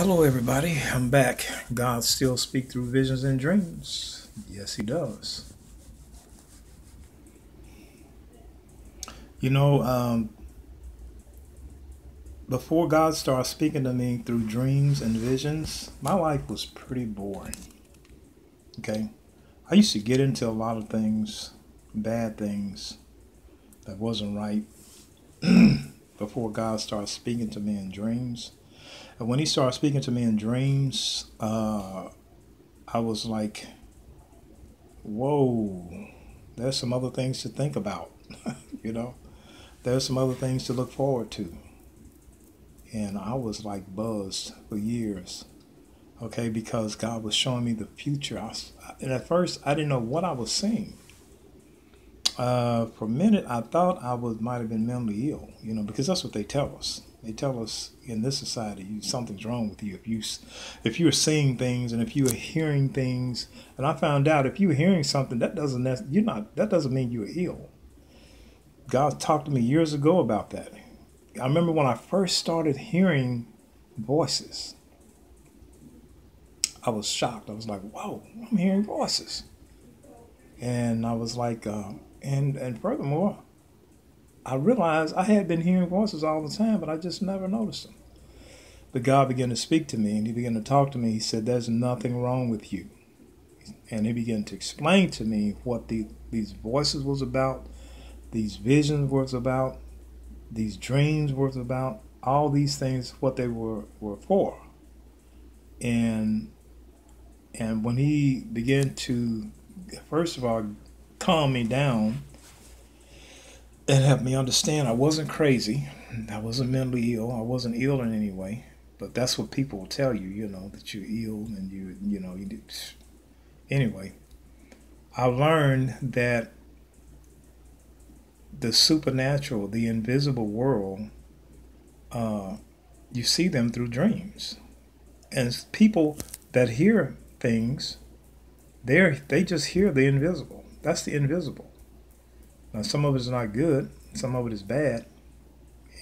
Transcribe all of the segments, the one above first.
Hello, everybody. I'm back. God still speak through visions and dreams. Yes, He does. You know, before God started speaking to me through dreams and visions, my life was pretty boring. Okay, I used to get into a lot of things, bad things that wasn't right. Before God started speaking to me in dreams, and when He started speaking to me in dreams, I was like, "Whoa, there's some other things to think about." you know there's some other things to look forward to. And I was like buzzed for years, okay, because God was showing me the future. And at first, I didn't know what I was seeing. For a minute, I thought might have been mentally ill, because that's what they tell us. They tell us in this society, something's wrong with you if you're seeing things and if you are hearing things. And I found out if you're hearing something, that doesn't mean you're ill. God talked to me years ago about that. I remember when I first started hearing voices, I was shocked. I was like, "Whoa, I'm hearing voices," and I was like, and furthermore, I realized I had been hearing voices all the time, but I just never noticed them. But God began to speak to me, and He began to talk to me. He said, "There's nothing wrong with you," and He began to explain to me what these voices was about, these visions was about, these dreams were about, all these things, what they were for. And when He began to, first of all, calm me down and help me understand I wasn't crazy, I wasn't mentally ill, I wasn't ill in any way. But that's what people will tell you, that you're ill and you did. Anyway, I learned that the supernatural, the invisible world, you see them through dreams. And people that hear things, they just hear the invisible. That's the invisible. Now, some of it is not good, some of it is bad,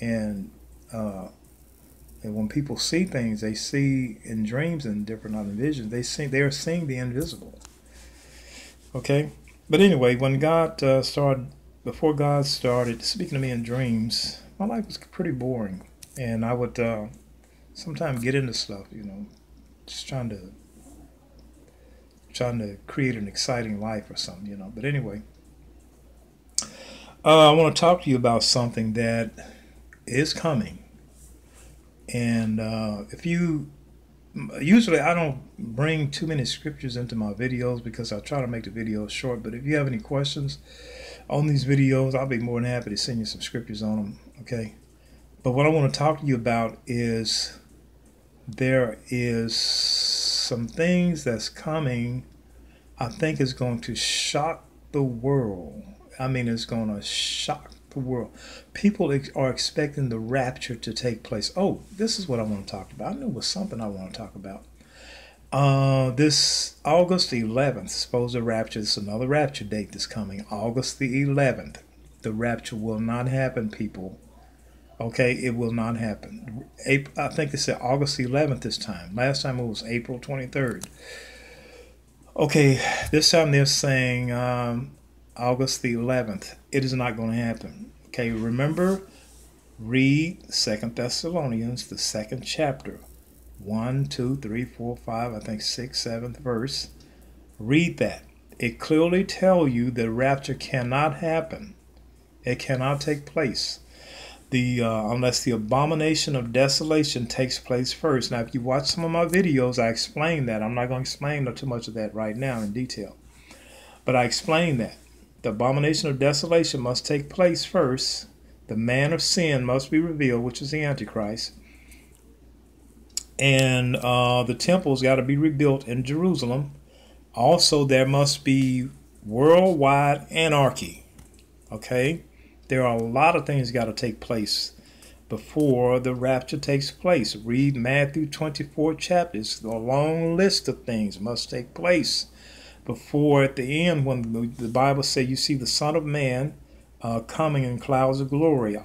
and when people see things, they see in dreams and different other visions. They're seeing the invisible. Okay, but anyway, before God started speaking to me in dreams, my life was pretty boring, and I would sometimes get into stuff, just trying to create an exciting life or something. But anyway, I want to talk to you about something that is coming. And if you usually I don't bring too many scriptures into my videos because I try to make the videos short. But if you have any questions on these videos, I'll be more than happy to send you some scriptures on them. Okay. But what I want to talk to you about is there is some things that's coming. I think is going to shock the world. I mean, it's going to shock the world. People are expecting the rapture to take place. Oh, this is what I want to talk about. I knew it was something I want to talk about. This August the 11th, suppose the rapture. This is another rapture date that's coming. August the 11th. The rapture will not happen, people. Okay, it will not happen. I think they said August the 11th this time. Last time it was April 23rd. Okay, this time they're saying August the 11th. It is not going to happen. Okay, remember, read 2 Thessalonians, the second chapter. 1, 2, 3, 4, 5, I think 6, 7th verse. Read that. It clearly tells you the rapture cannot happen. It cannot take place. Unless the abomination of desolation takes place first. Now, if you watch some of my videos, I explain that. I'm not going to explain too much of that right now in detail. But I explain that. The abomination of desolation must take place first. The man of sin must be revealed, which is the Antichrist. And the temple's got to be rebuilt in Jerusalem. Also, there must be worldwide anarchy. Okay? There are a lot of things got to take place before the rapture takes place. Read Matthew 24 chapters. A long list of things must take place before, at the end, when the Bible says you see the Son of Man coming in clouds of glory.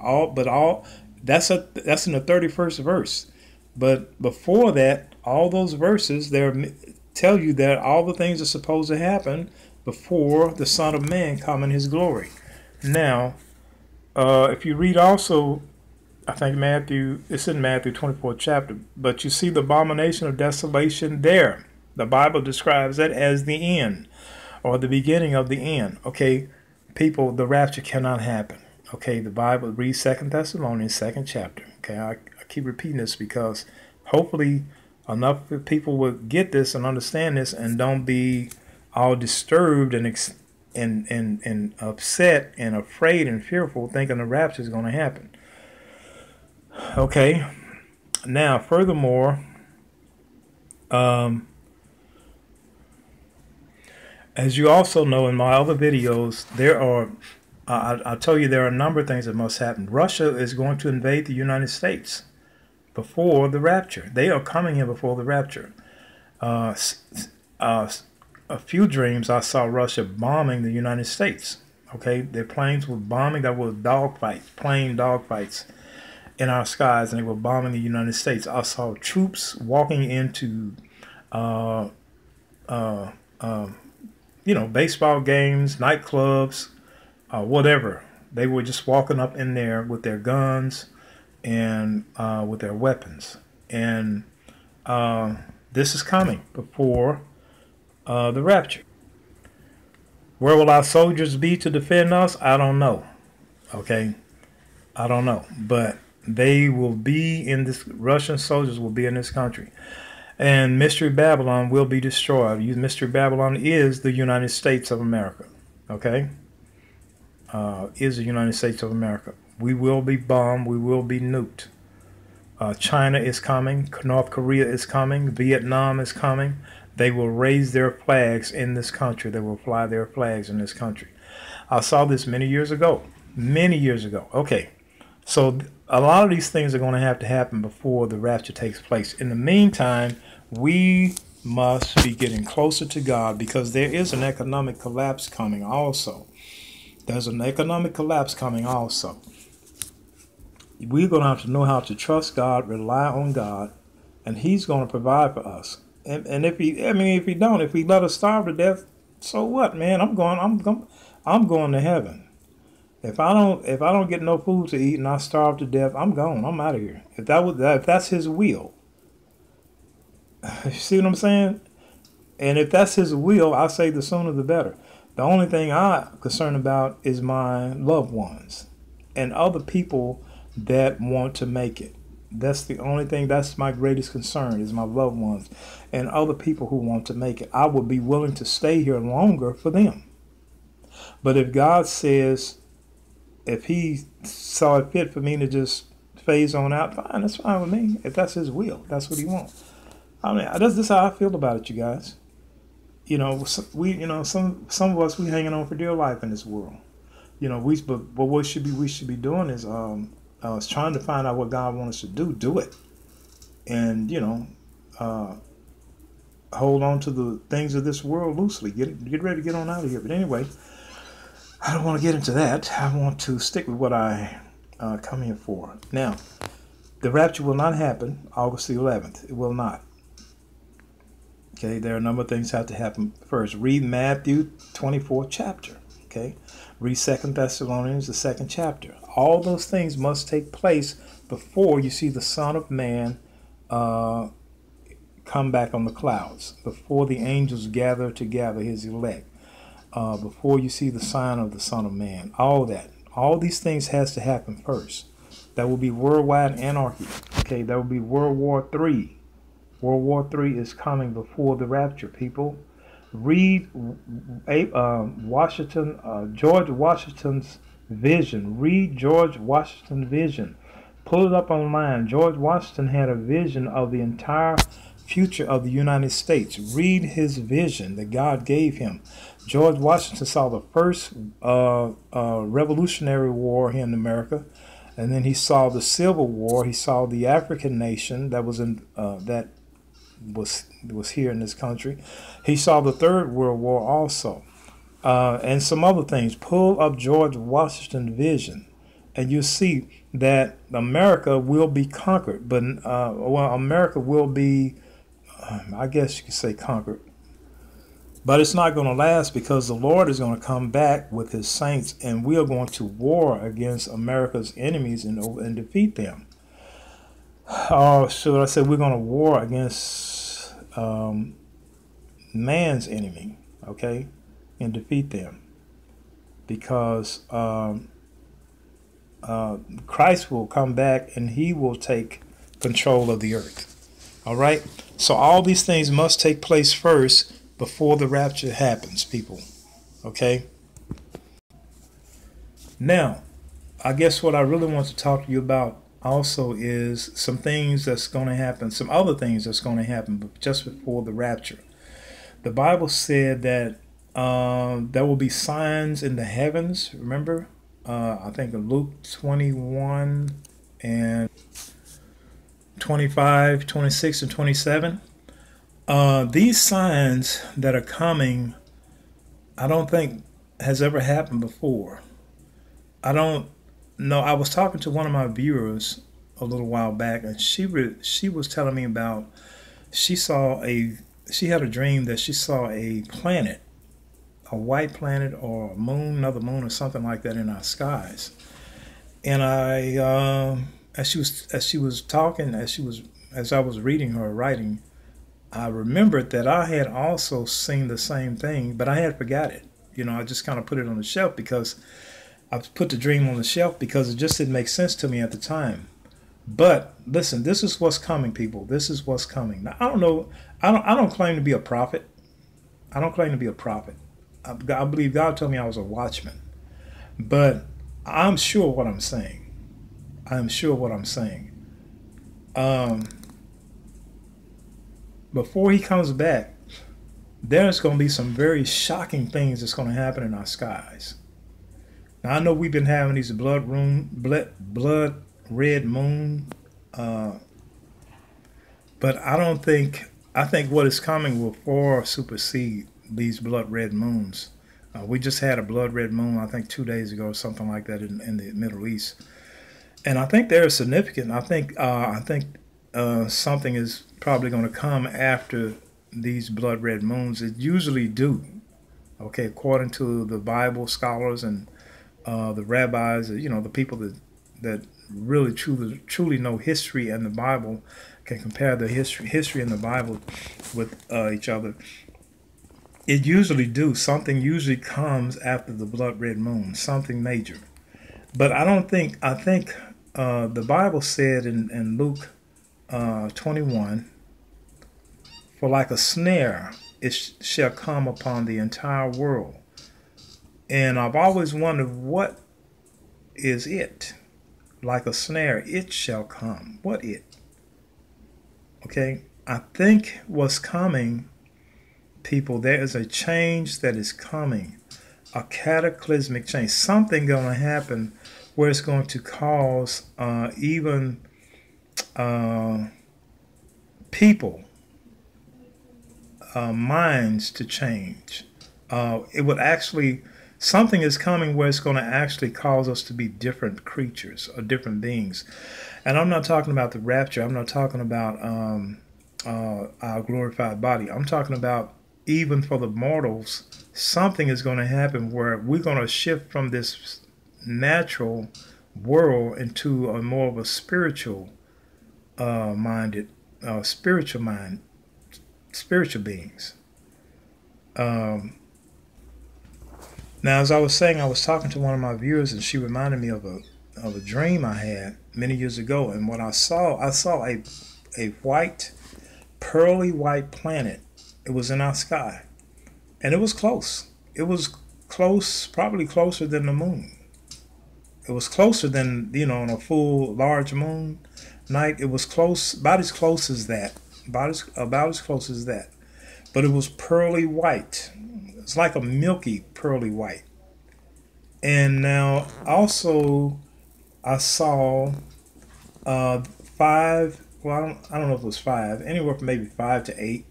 That's in the 31st verse. But before that, all those verses there tell you that all the things are supposed to happen before the Son of Man come in His glory. Now, if you read also, I think it's in Matthew 24th chapter, but you see the abomination of desolation there. The Bible describes that as the end or the beginning of the end. Okay, people, the rapture cannot happen. Okay, the Bible, read 2 Thessalonians 2nd chapter. Okay, I keep repeating this because hopefully enough people will get this and understand this and don't be all disturbed and upset and afraid and fearful thinking the rapture is going to happen. Okay, now furthermore, as you also know in my other videos, there are, I'll tell you there are a number of things that must happen. Russia is going to invade the United States before the rapture. They are coming here before the rapture. A few dreams I saw Russia bombing the United States. Okay, their planes were bombing. That were dogfights, plane dogfights in our skies, and they were bombing the United States. I saw troops walking into baseball games, nightclubs, whatever. They were just walking up in there with their guns and with their weapons. And this is coming before the rapture. Where will our soldiers be to defend us? I don't know. Okay? I don't know. But they will be in this, Russian soldiers will be in this country. And Mystery Babylon will be destroyed. Mystery Babylon is the United States of America. Okay? Is the United States of America. We will be bombed. We will be nuked. China is coming. North Korea is coming. Vietnam is coming. They will raise their flags in this country. They will fly their flags in this country. I saw this many years ago. Many years ago. Okay. So a lot of these things are going to happen before the rapture takes place. In the meantime, we must be getting closer to God because there is an economic collapse coming also. There's an economic collapse coming also. We're going to have to know how to trust God, rely on God, and He's going to provide for us. And if He don't, if He let us starve to death, so what, man? I'm going to heaven. If I don't get no food to eat and I starve to death, I'm gone. I'm out of here. If that's His will. You see what I'm saying? And if that's His will, I say the sooner the better. The only thing I'm concerned about is my loved ones and other people that want to make it. That's the only thing. That's my greatest concern is my loved ones and other people who want to make it. I would be willing to stay here longer for them. But if God says, if He saw it fit for me to just phase on out, fine, that's fine with me. If that's His will, that's what He wants. I mean, this is how I feel about it, you guys. Some of us, we hanging on for dear life in this world. But what we should be doing is trying to find out what God wants us to do. Do it, and hold on to the things of this world loosely. Get ready to get on out of here. But anyway, I don't want to get into that. I want to stick with what I come here for. Now, the rapture will not happen August the 11th. It will not. Okay, there are a number of things that have to happen first. Read Matthew 24th chapter. Okay, read 2 Thessalonians, the 2nd chapter. All those things must take place before you see the Son of Man come back on the clouds, before the angels gather together His elect, before you see the sign of the Son of Man. All these things has to happen first. That will be worldwide anarchy. Okay, that will be World War III. World War III is coming before the rapture, people. Read George Washington's vision. Read George Washington's vision. Pull it up online. George Washington had a vision of the entire future of the United States. Read his vision that God gave him. George Washington saw the first Revolutionary War here in America, and then he saw the Civil War. He saw the African nation that was was here in this country. He saw the Third World War also, and some other things. Pull up George Washington's vision. and you see that America will be conquered. But well, America will be, I guess you could say, conquered. But it's not going to last, because the Lord is going to come back with his saints, and we are going to war against America's enemies and defeat them. Should I say we're going to war against man's enemy, okay, and defeat them, because Christ will come back and he will take control of the earth. All right? So all these things must take place first before the rapture happens, people. Okay? Now, I guess what I really want to talk to you about also is some things that's going to happen, some other things that's going to happen just before the rapture. The Bible said that there will be signs in the heavens. Remember? I think in Luke 21 and 25, 26, and 27. These signs that are coming, I don't think has ever happened before. I don't know. I was talking to one of my viewers a little while back, and she was telling me about she had a dream that she saw a planet, a white planet or a moon, another moon or something like that in our skies. And as she was talking, as I was reading her writing, I remembered that I had also seen the same thing, but I had forgot it. You know, I just kind of put it on the shelf, because I put the dream on the shelf because it just didn't make sense to me at the time. But listen, this is what's coming, people. This is what's coming. Now, I don't know. I don't claim to be a prophet. I don't claim to be a prophet. I believe God told me I was a watchman. But I'm sure what I'm saying. I'm sure what I'm saying. Before he comes back, there's going to be some very shocking things that's going to happen in our skies. Now, I know we've been having these blood red moon, but I think what is coming will far supersede these blood red moons. We just had a blood red moon, I think 2 days ago or something like that in the Middle East. And I think they're significant. I think something is probably going to come after these blood red moons. It usually do, okay, according to the Bible scholars and the rabbis, you know, the people that really truly know history and the Bible, can compare the history and the Bible with each other. It usually do. Something usually comes after the blood red moon, something major. But I think the Bible said in Luke 21, for like a snare it shall come upon the entire world. And I've always wondered, what is it? Like a snare, it shall come. What it? Okay, I think what's coming, people, there is a change that is coming, a cataclysmic change. Something going to happen where it's going to cause even people, minds to change. It would actually, something is coming where it's going to actually cause us to be different creatures or different beings. And I'm not talking about the rapture. I'm not talking about our glorified body. I'm talking about, even for the mortals, something is going to happen where we're going to shift from this natural world into a more of a spiritual minded, spiritual beings. Now, as I was saying, I was talking to one of my viewers, and she reminded me of a dream I had many years ago. And what I saw a white, pearly white planet. It was in our sky, and it was close. It was close, probably closer than the moon. It was closer than, you know, on a full large moon night. It was close, about as close as that, about as close as that. But it was pearly white. It's like a milky pearly white. And now also I saw five. Well, I don't know if it was five. Anywhere from maybe 5 to 8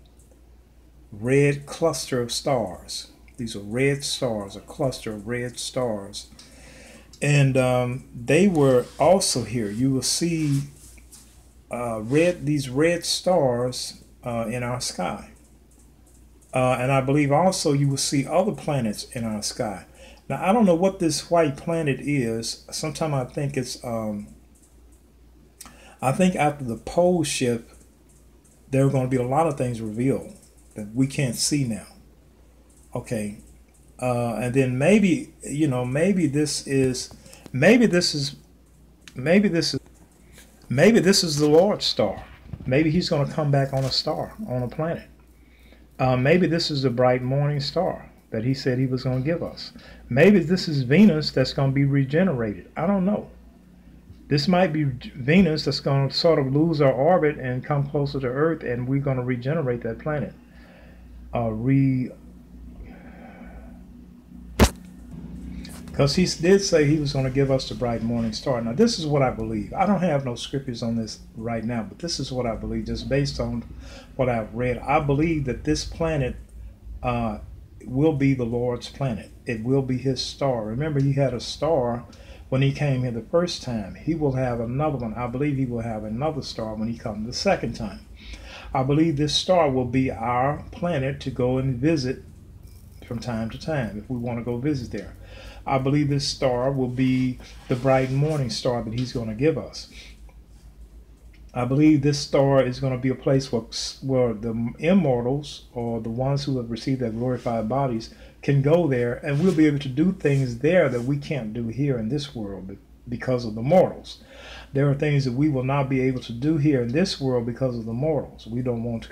red cluster of stars. These are red stars, a cluster of red stars. And they were also here. You will see these red stars in our sky. And I believe also you will see other planets in our sky. Now, I don't know what this white planet is. Sometimes I think after the pole shift, there are going to be a lot of things revealed that we can't see now. Okay. And then maybe, maybe this is, maybe this is, maybe this is the Lord's star. Maybe he's going to come back on a star, on a planet. Maybe this is the bright morning star that he said he was going to give us. Maybe this is Venus that's going to be regenerated. I don't know. This might be Venus that's going to sort of lose our orbit and come closer to Earth, and we're going to regenerate that planet. Because he did say he was going to give us the bright morning star. Now, this is what I believe. I don't have no scriptures on this right now, but this is what I believe, just based on what I've read. I believe that this planet will be the Lord's planet. It will be his star. Remember, he had a star when he came here the first time. He will have another one. I believe he will have another star when he comes the second time. I believe this star will be our planet to go and visit from time to time if we want to go visit there. I believe this star will be the bright morning star that he's going to give us. I believe this star is going to be a place where the immortals, or the ones who have received their glorified bodies, can go there, and we'll be able to do things there that we can't do here in this world because of the mortals. There are things that we will not be able to do here in this world because of the mortals. We don't want to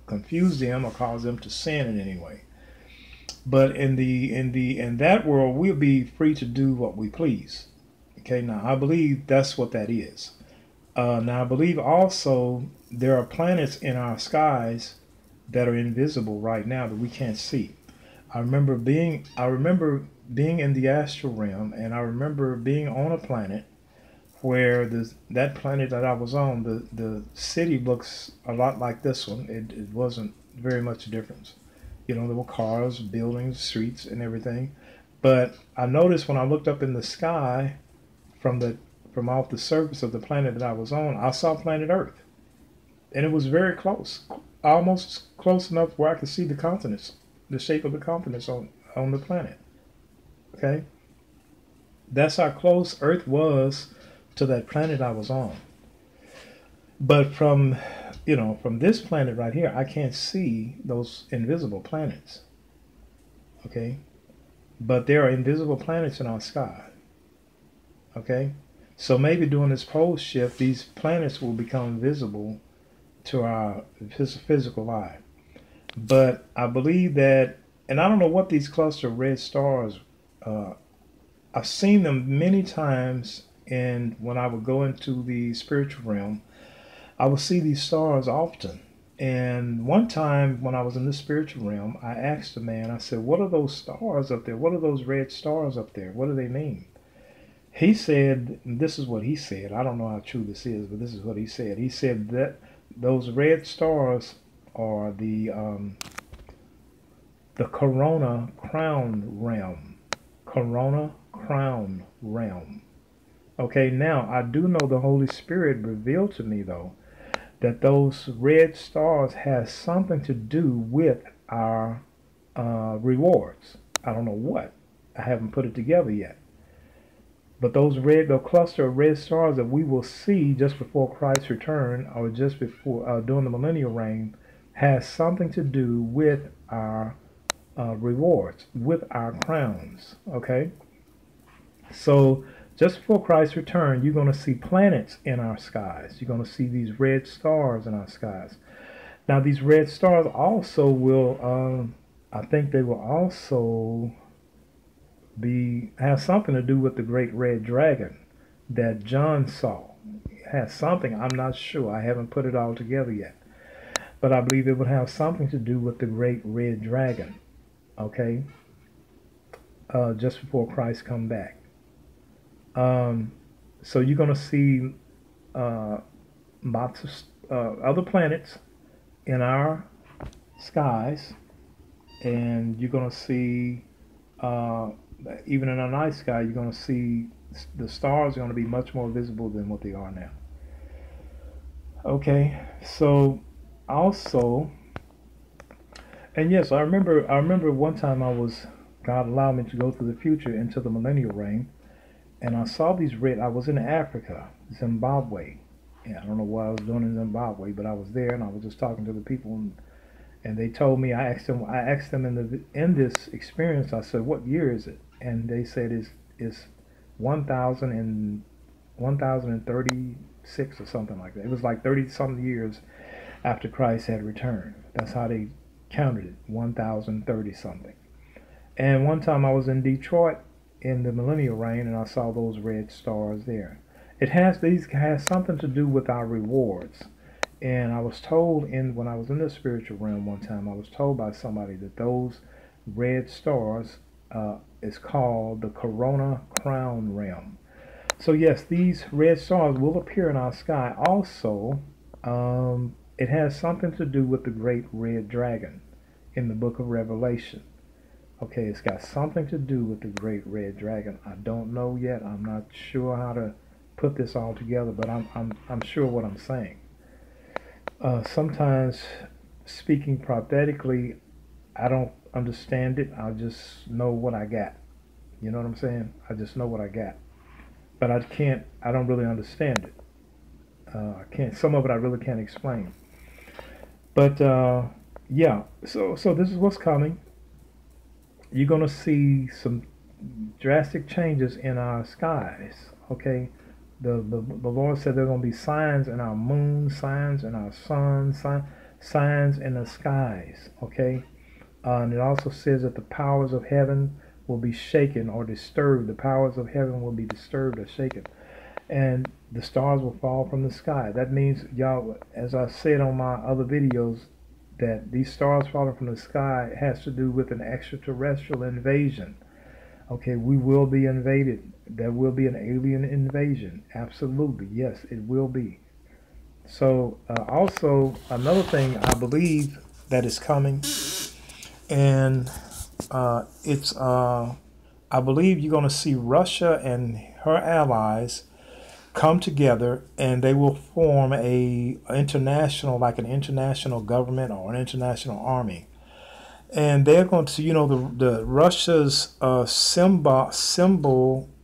confuse them or cause them to sin in any way. But in that world, we'll be free to do what we please. Okay, now I believe that's what that is. Now I believe also there are planets in our skies that are invisible right now that we can't see. I remember being in the astral realm, and I remember being on a planet where that planet that I was on, the city looks a lot like this one. It wasn't very much a difference. There were cars, buildings, streets, and everything. But I noticed when I looked up in the sky from off the surface of the planet that I was on, I saw planet Earth. And it was very close, almost close enough where I could see the continents, the shape of the continents on the planet. Okay? That's how close Earth was to that planet I was on. But from this planet right here, I can't see those invisible planets. Okay? But there are invisible planets in our sky. Okay? So maybe during this pole shift, these planets will become visible to our physical eye. But I believe that, and I don't know what these cluster of red stars, I've seen them many times, and when I would go into the spiritual realm, I would see these stars often. And one time when I was in the spiritual realm, I asked the man, I said, what are those stars up there? What are those red stars up there? What do they mean? He said, this is what he said. I don't know how true this is, but this is what he said. He said that those red stars are the corona crown realm. Corona crown realm. Okay, now I do know the Holy Spirit revealed to me, though, that those red stars has something to do with our rewards. I don't know what. I haven't put it together yet. But the cluster of red stars that we will see just before Christ's return, or just before during the millennial reign, has something to do with our rewards, with our crowns. Okay, so just before Christ's return, you're going to see planets in our skies. You're going to see these red stars in our skies. Now, these red stars also will, I think they will also have something to do with the great red dragon that John saw. It has something, I'm not sure. I haven't put it all together yet. But I believe it would have something to do with the great red dragon. Okay? Just before Christ come back. So you're going to see lots of other planets in our skies, and you're going to see even in a night sky, you're going to see the stars are going to be much more visible than what they are now. Okay, so also, and yes, I remember. I remember one time God allowed me to go to the future into the millennial reign, and I saw these red. I was in Africa, Zimbabwe. Yeah, I don't know what I was doing in Zimbabwe, but I was there, and I was just talking to the people, and they told me. I asked them in this experience. I said, "What year is it?" And they said it's 1036 or something like that. It was like 30 something years after Christ had returned. That's how they counted it, 1030 something. And one time I was in Detroit in the millennial reign, and I saw those red stars there. These has something to do with our rewards. And I was told when I was in the spiritual realm one time, I was told by somebody that those red stars is called the Corona Crown realm. So yes, these red stars will appear in our sky. Also, it has something to do with the great red dragon in the book of Revelation. Okay, it's got something to do with the great red dragon. I don't know yet. I'm not sure how to put this all together, but I'm sure what I'm saying. Sometimes speaking prophetically, I don't understand it. I just know what I got. You know what I'm saying? I just know what I got, but I don't really understand it. I can't. Some of it I really can't explain. But yeah. So this is what's coming. You're gonna see some drastic changes in our skies. Okay. The Lord said there are going to be signs in our moon, signs in our sun, signs in the skies. Okay, and it also says that the powers of heaven will be shaken or disturbed. The powers of heaven will be disturbed or shaken, and the stars will fall from the sky. That means, y'all, as I said on my other videos, that these stars falling from the sky has to do with an extraterrestrial invasion. Okay, we will be invaded. There will be an alien invasion. Absolutely, yes, it will be. So, also another thing I believe that is coming, and it's I believe you're going to see Russia and her allies come together, and they will form like an international government or an international army, and they're going to, the Russia's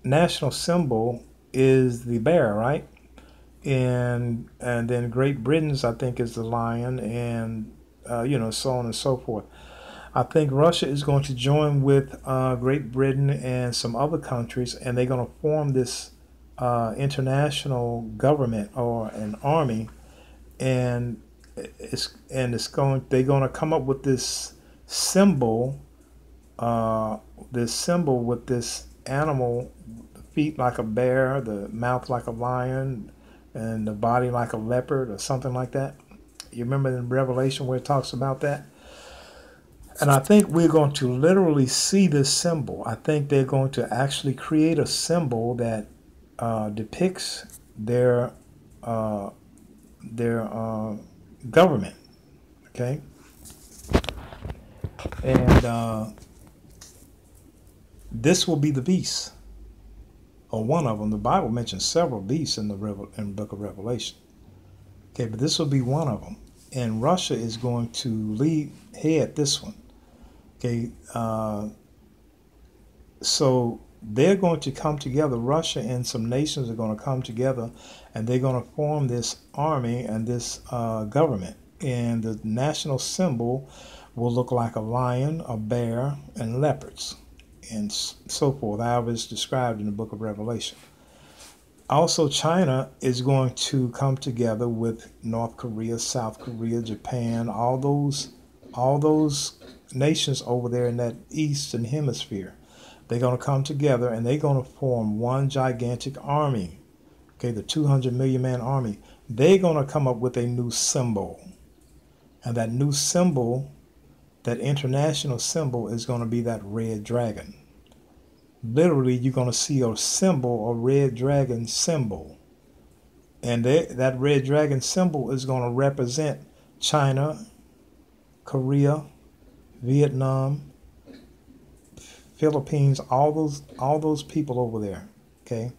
national symbol is the bear, right? And then Great Britain's, I think, is the lion, and so on and so forth. I think Russia is going to join with Great Britain and some other countries, and they're going to form this international government or an army, and they're going to come up with this symbol, with this animal, the feet like a bear, the mouth like a lion, and the body like a leopard or something like that. You remember in Revelation where it talks about that? And I think we're going to literally see this symbol. I think they're going to actually create a symbol that depicts their government. Okay, and this will be the beast, or one of them. The Bible mentions several beasts in the book of Revelation. Okay, but this will be one of them, and Russia is going to head this one. Okay, so they're going to come together. Russia and some nations are going to come together, and they're going to form this army and this government. And the national symbol will look like a lion, a bear, and leopards, and so forth, however it's described in the book of Revelation. Also, China is going to come together with North Korea, South Korea, Japan, all those nations over there in that eastern hemisphere. They're going to come together, and they're going to form one gigantic army. Okay, the 200 million man army. They're going to come up with a new symbol. And that new symbol, that international symbol, is going to be that red dragon. Literally, you're going to see a symbol, a red dragon symbol. And that red dragon symbol is going to represent China, Korea, Vietnam, Philippines, all those people over there. Okay.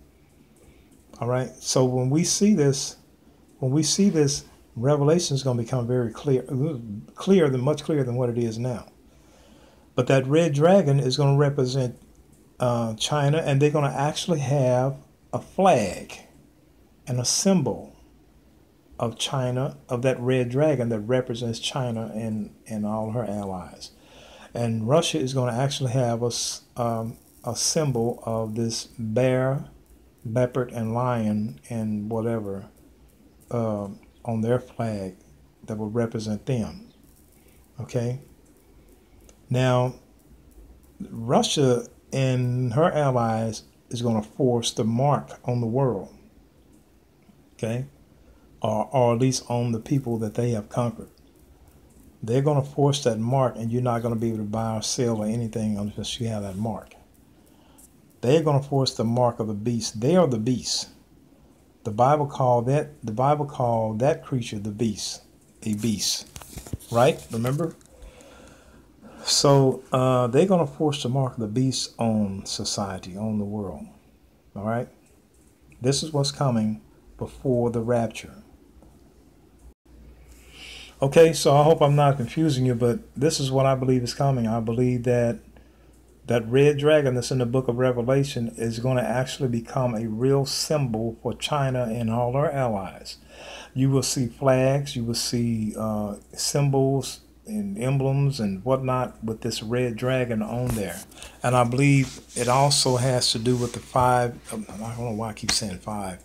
All right. So when we see this, Revelation is going to become very clear, much clearer than what it is now. But that red dragon is going to represent China, and they're going to actually have a flag and a symbol of China, of that red dragon that represents China and all her allies. And Russia is going to actually have a symbol of this bear, leopard, and lion and whatever on their flag that will represent them. Okay? Now, Russia and her allies is going to force the mark on the world. Okay? Or at least on the people that they have conquered. They're going to force that mark, and you're not going to be able to buy or sell or anything unless you have that mark. They're going to force the mark of the beast. They are the beast. The Bible called that creature the beast, a beast, right? Remember? So they're going to force the mark of the beast on society, on the world. All right? This is what's coming before the rapture. Okay, so I hope I'm not confusing you, but this is what I believe is coming. I believe that that red dragon that's in the book of Revelation is going to actually become a real symbol for China and all her allies. You will see flags, you will see symbols and emblems and whatnot with this red dragon on there. And I believe it also has to do with the five, I don't know why I keep saying five.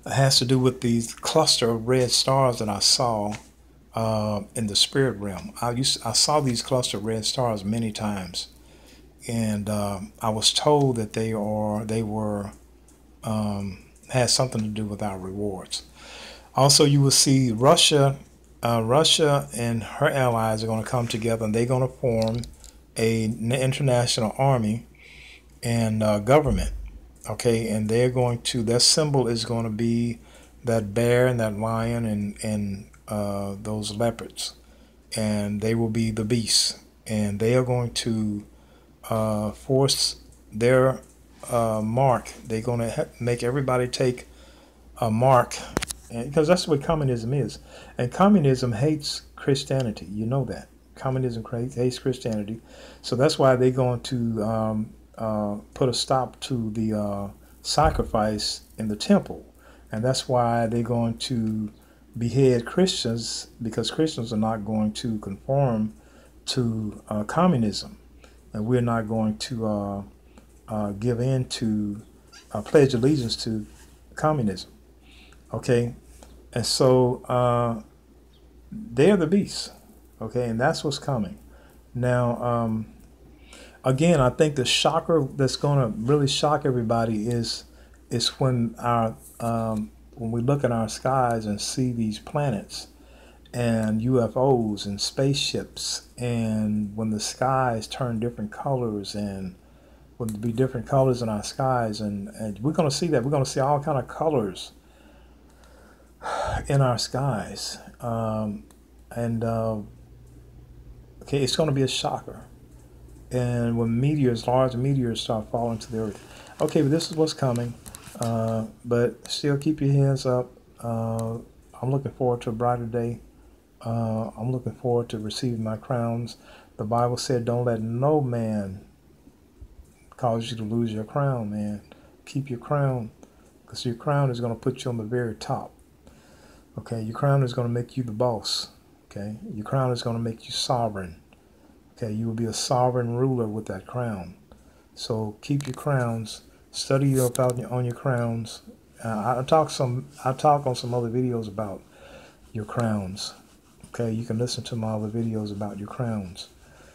It has to do with these cluster of red stars that I saw in the spirit realm. I saw these cluster of red stars many times. And I was told that they had something to do with our rewards. Also, you will see Russia and her allies are going to come together, and they're going to form an international army and government. Okay, and their symbol is going to be that bear and that lion and those leopards, and they will be the beasts, and they are going to force their mark. They're going to make everybody take a mark, because that's what communism is. And communism hates Christianity. You know that. Communism hates Christianity. So that's why they're going to put a stop to the sacrifice in the temple. And that's why they're going to behead Christians, because Christians are not going to conform to communism. And we're not going to give in to pledge allegiance to communism. Okay? And so they're the beasts. Okay? And that's what's coming. Now, again, I think the shocker that's going to really shock everybody is when we look at our skies and see these planets and UFOs and spaceships, and when the skies turn different colors, and will be different colors in our skies, and we're going to see that. We're going to see all kind of colors in our skies, okay, it's going to be a shocker. And when large meteors start falling to the earth. Okay, but this is what's coming, but still keep your hands up. I'm looking forward to a brighter day. I'm looking forward to receiving my crowns. The Bible said, don't let no man cause you to lose your crown, man. Keep your crown, because your crown is going to put you on the very top. Okay, your crown is going to make you the boss. Okay, your crown is going to make you sovereign. Okay, you will be a sovereign ruler with that crown. So keep your crowns. Study up on your crowns. I talk on some other videos about your crowns. Okay, you can listen to my other videos about your crowns.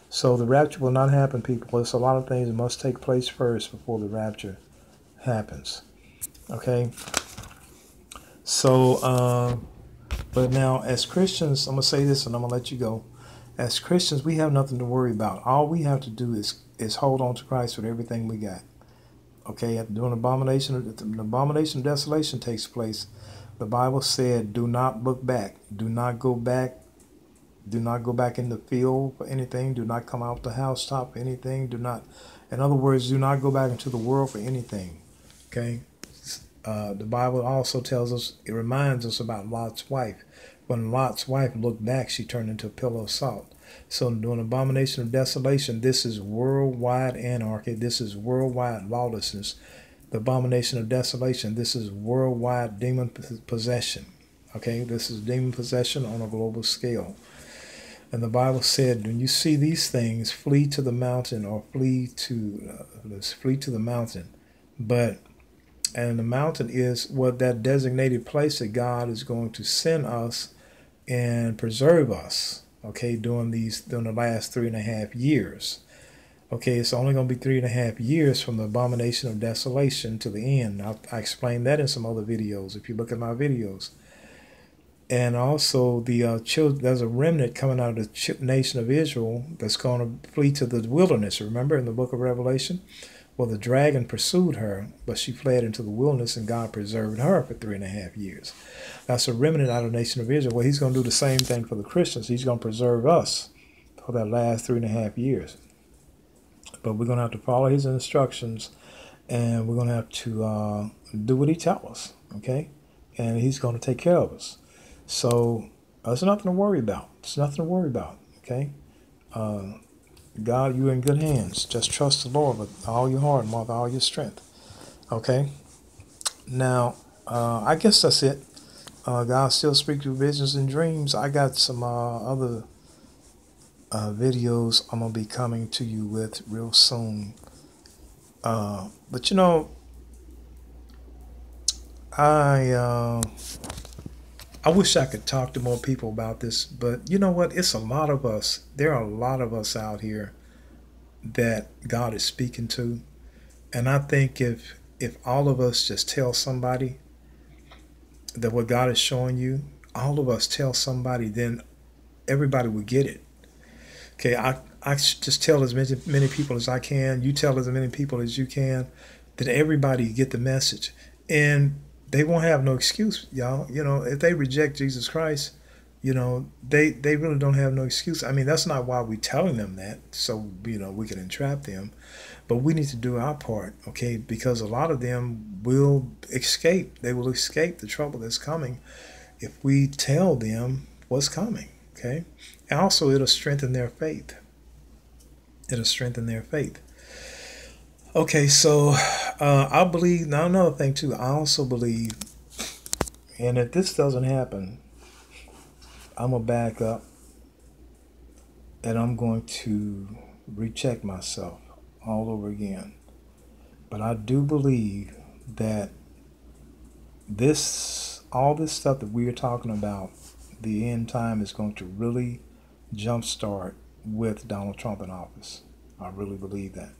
So the rapture will not happen, people. There's a lot of things that must take place first before the rapture happens. Okay. So, but now as Christians, I'm going to say this and I'm going to let you go. As Christians, we have nothing to worry about. All we have to do is hold on to Christ with everything we got. Okay, during the abomination of desolation takes place, the Bible said, do not look back. Do not go back Do not go back in the field for anything. Do not come out the housetop for anything. Do not, in other words, do not go back into the world for anything. Okay? The Bible also tells us, it reminds us about Lot's wife. When Lot's wife looked back, she turned into a pillar of salt. So during abomination of desolation, this is worldwide anarchy. This is worldwide lawlessness. The abomination of desolation, this is worldwide demon possession. Okay, this is demon possession on a global scale. And the Bible said, when you see these things, flee to the mountain, or flee to the mountain. And the mountain is what that designated place that God is going to send us and preserve us. Okay, during the last 3.5 years. Okay, it's only going to be 3.5 years from the abomination of desolation to the end. I explained that in some other videos, if you look at my videos. And also, there's a remnant coming out of the nation of Israel that's going to flee to the wilderness. Remember in the book of Revelation? Well, the dragon pursued her, but she fled into the wilderness, and God preserved her for 3.5 years. That's a remnant out of the nation of Israel. Well, he's going to do the same thing for the Christians. He's going to preserve us for that last 3.5 years. But we're going to have to follow his instructions, and we're going to have to do what he tells us, okay? And he's going to take care of us. So there's nothing to worry about. It's nothing to worry about, okay? God, you're in good hands. Just trust the Lord with all your heart and with all your strength, okay? Now, I guess that's it. God still speaks through visions and dreams. I got some other videos I'm going to be coming to you with real soon. But you know, I wish I could talk to more people about this, but you know what? It's a lot of us. There are a lot of us out here that God is speaking to. And I think if all of us just tell somebody that what God is showing you, all of us tell somebody, then everybody will get it. Okay, I just tell as many people as I can. You tell as many people as you can, that everybody get the message. And they won't have no excuse, y'all. You know, if they reject Jesus Christ, you know, they really don't have no excuse. I mean, that's not why we're telling them that, so, you know, we can entrap them. But we need to do our part, okay? Because a lot of them will escape. They will escape the trouble that's coming if we tell them what's coming, okay? And also, it'll strengthen their faith. It'll strengthen their faith. Okay, so I believe, now another thing too, I also believe, and if this doesn't happen, I'm going to back up and I'm going to recheck myself all over again. But I do believe that all this stuff that we are talking about, the end time is going to really jumpstart with Donald Trump in office. I really believe that.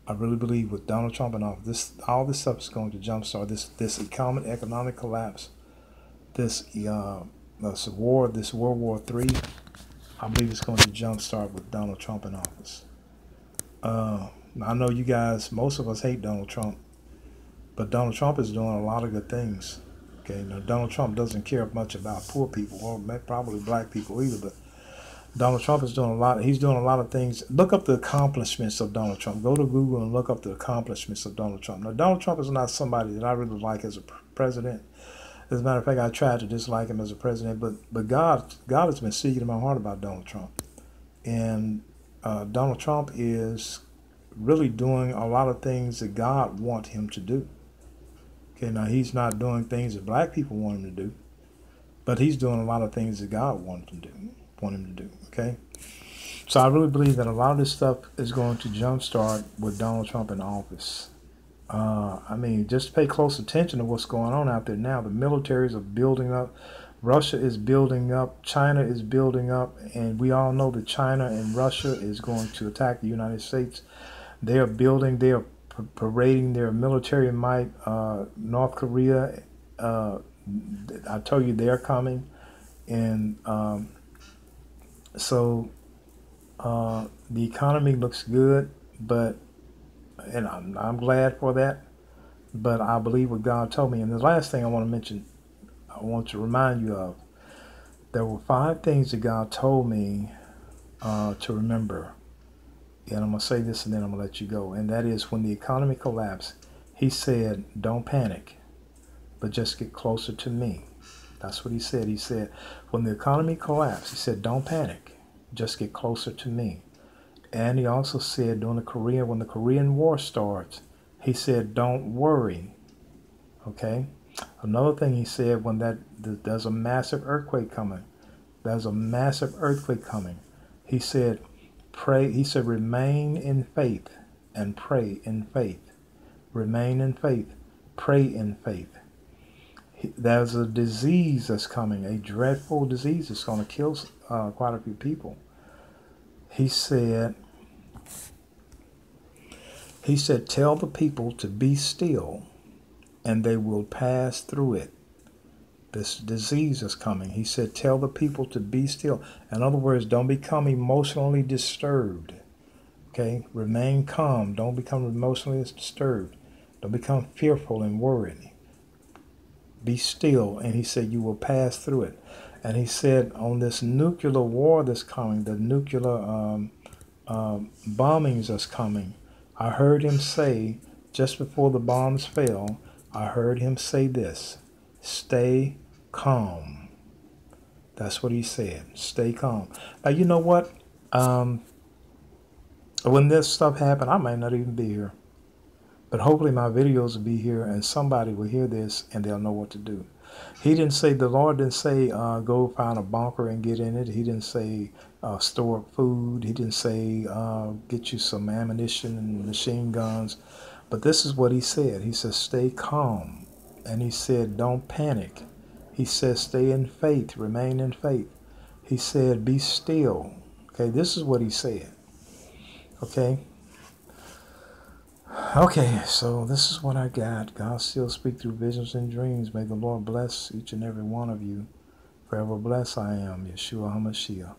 I really believe with Donald Trump in office, all this stuff is going to jumpstart this economic collapse, this war, this World War III. I believe it's going to jumpstart with Donald Trump in office. I know you guys, most of us hate Donald Trump, but Donald Trump is doing a lot of good things. Okay, now Donald Trump doesn't care much about poor people, or probably black people either, but Donald Trump is doing a lot. He's doing a lot of things. Look up the accomplishments of Donald Trump. Go to Google and look up the accomplishments of Donald Trump. Now, Donald Trump is not somebody that I really like as a president. As a matter of fact, I tried to dislike him as a president, but God has been speaking in my heart about Donald Trump. And Donald Trump is really doing a lot of things that God wants him to do. Okay, now he's not doing things that black people want him to do, but he's doing a lot of things that God wants him to do. Okay, so I really believe that a lot of this stuff is going to jumpstart with Donald Trump in office. I mean, just pay close attention to what's going on out there now. The militaries are building up. Russia is building up. China is building up. And we all know that China and Russia is going to attack the United States. They are building, they are parading their military might. North Korea, I told you they're coming. And so the economy looks good, and I'm glad for that, but I believe what God told me. And the last thing I want to mention, I want to remind you of, There were 5 things that God told me to remember. And I'm going to say this and then I'm going to let you go. And that is, when the economy collapsed, he said, don't panic, but just get closer to me. That's what he said. He said, when the economy collapsed, he said, don't panic, just get closer to me. And he also said, when the Korean War starts, he said, don't worry. Okay? Another thing he said, when there's a massive earthquake coming, he said, pray. He said, remain in faith and pray in faith. Remain in faith, pray in faith. There's a disease that's coming, a dreadful disease that's going to kill quite a few people. He said, tell the people to be still and they will pass through it. This disease is coming. He said, tell the people to be still. In other words, don't become emotionally disturbed. Okay? Remain calm. Don't become emotionally disturbed. Don't become fearful and worried. Be still. And he said, you will pass through it. And he said, on this nuclear war that's coming, the nuclear bombings that's coming, I heard him say, just before the bombs fell, I heard him say this, stay calm. That's what he said, stay calm. Now, you know what? When this stuff happened, I might not even be here. But hopefully my videos will be here and somebody will hear this and they'll know what to do. The Lord didn't say, go find a bunker and get in it. He didn't say, store up food. He didn't say, get you some ammunition and machine guns. But this is what he said. He said, stay calm. And he said, don't panic. He said, stay in faith, remain in faith. He said, be still. Okay, this is what he said. Okay. Okay, so this is what I got. God still speak through visions and dreams. May the Lord bless each and every one of you. Forever blessed I am, Yeshua HaMashiach.